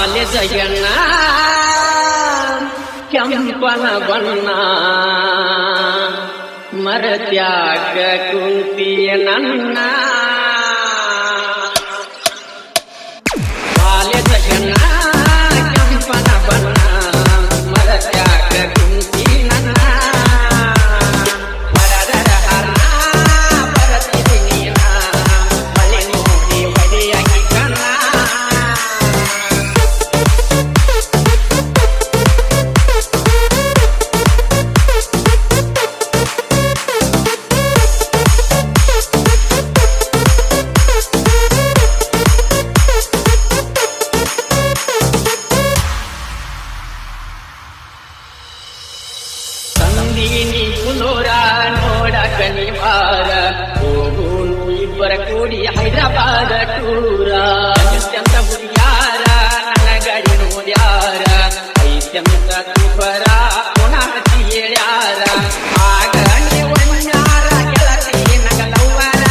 ಜಯಣ್ಣ ಕೆಂಪನ ಬಣ್ಣ ಮರತ್ಯಾಗ ಕುಂತಿಯ ನನ್ನ ಬಾಲ್ಯ ಜಯಣ್ಣ ಕೆಂಪನ ಬಣ್ಣ ಮರತ್ಯಾಗ ಕುಂತಿ ನನ್ನ ಮರದರ ಹರ್ಣ ಬರತಿದಿ ನೀನ ಬಳಿ ನೋಡಿ ಹೊಡೆಯಾಗಿ ಕಣ್ಣ ಸಂದೀನಿ ಪುನೋರ ನೋಡಕ ನಿವಾರ ಹೋಗೋನು ಇಬ್ಬರ ಕೂಡಿ ಹೈದರಾಬಾದ ಟೂರ ಅತ್ಯಂತ ಹುಡುಗ್ಯಾರ ನನ್ನ ಗಾಡಿ ನೋಡ್ಯಾರ ಐತ್ಯಂತ ತುಪರ ಪುನಃ ಹೇಳ್ಯಾರ ಆಗ ನೀವನ್ಯಾರ ಗೆಳತಿ ನಗಲವ್ವರ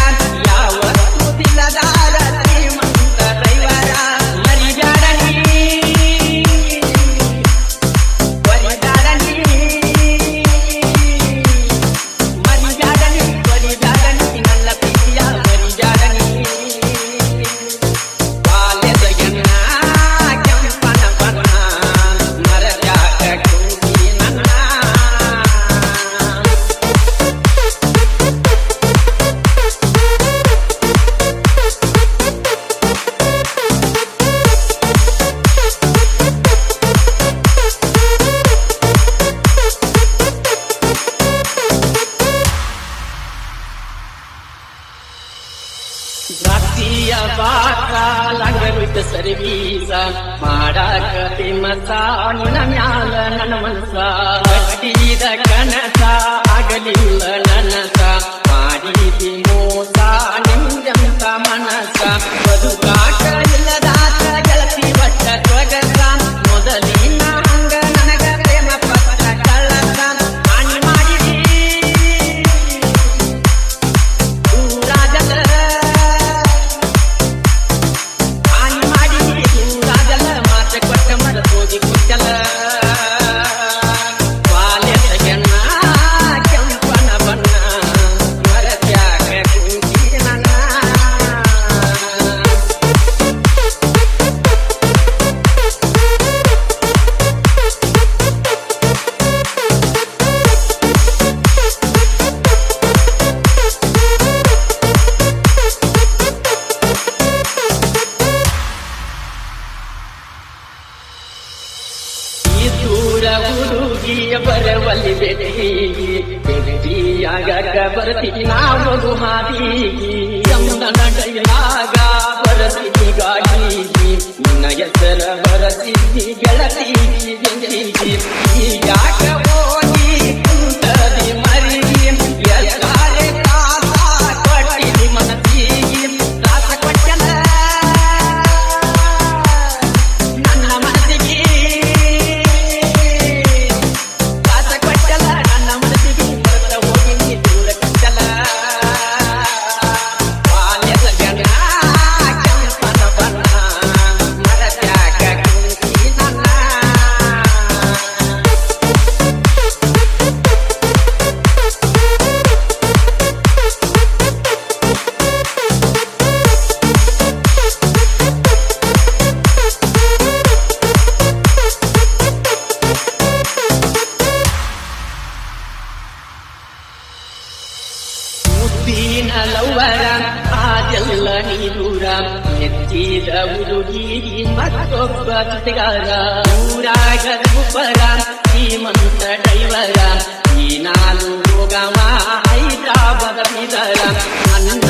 ಯಾವತ್ತೂ ದಿಲದಾರ ಶ್ರೀಮಂತ ದೈವರ ಮರಿಬ್ಯಾಡನಿ ರಾತ್ರಿಯ ಬಾಕ ಲಂಗವಿದ್ದ ಸರ್ವೀಸ ಮಾಡಾಕ ತಿಮ್ಮಸ ನಿನ್ನ ಮ್ಯಾಲ ನನ್ನ ಮನಸ ಕಟ್ಟಿದ ಕನಸ ಆಗಲಿಲ್ಲ ನನಸ ಮಾಡಿದಿ ಮೋಸ ನಿಮ್ದಂತ ಮನಸ ಬದುಕಾಟ ಇಲ್ಲದಾತ ಗೆಳತಿ ಬಟ್ಟ ಸ್ವಗಸ ಮೊದಲಿನ ಹಂಗ ನನಗ ಪ್ರೇಮ ಪತ್ರ ಕಳ್ಳಸ ಹಾನಿ ಮಾಡಿದಿ ಊರಾಗಲ ಹುಡುಗಿಯ ಬರವಲ್ಲಿ ಬೆಟ್ಟಿಯಾಗ ಬರ್ತೀನಿ ನಾವು ಹಾದಿಗಿ ಚಂದನ ಡೈಲಾಗ ಬರತೀನಿ ಗಾಡಿಗಿ ನಿನ್ನ ಹೆಸರ ಬರತೀನಿ ಗೆಳತಿಗಿ ಯಾಕ ಹೋಗಿ ಕುಂತದಿ ಮರಿ ಎಲ್ಲಾರೆ ಕಾಸ ಕೊಟ್ಟಿದಿ ಮನಸ್ಸಿಗಿ ಕಾಸ ಕೊಟ್ಟನ ನನ್ನ ಮನಸ್ಸಿಗೆ ಲವ್ವರ ಆದೆಲ್ಲ ನೀರೂರ ಎತ್ತಿದ ಹುಡುಗಿ ಮತ್ತೊಬ್ಬ ಜೊತೆಗಾರ ಊರಾಗ ಗುಬ್ಬರ ಶ್ರೀಮಂತ ಡೈವರ ಈ ನಾನು ಹೋಗವ ಹೈದರಾಬಾದ ಬೀದರ ನನ್ನ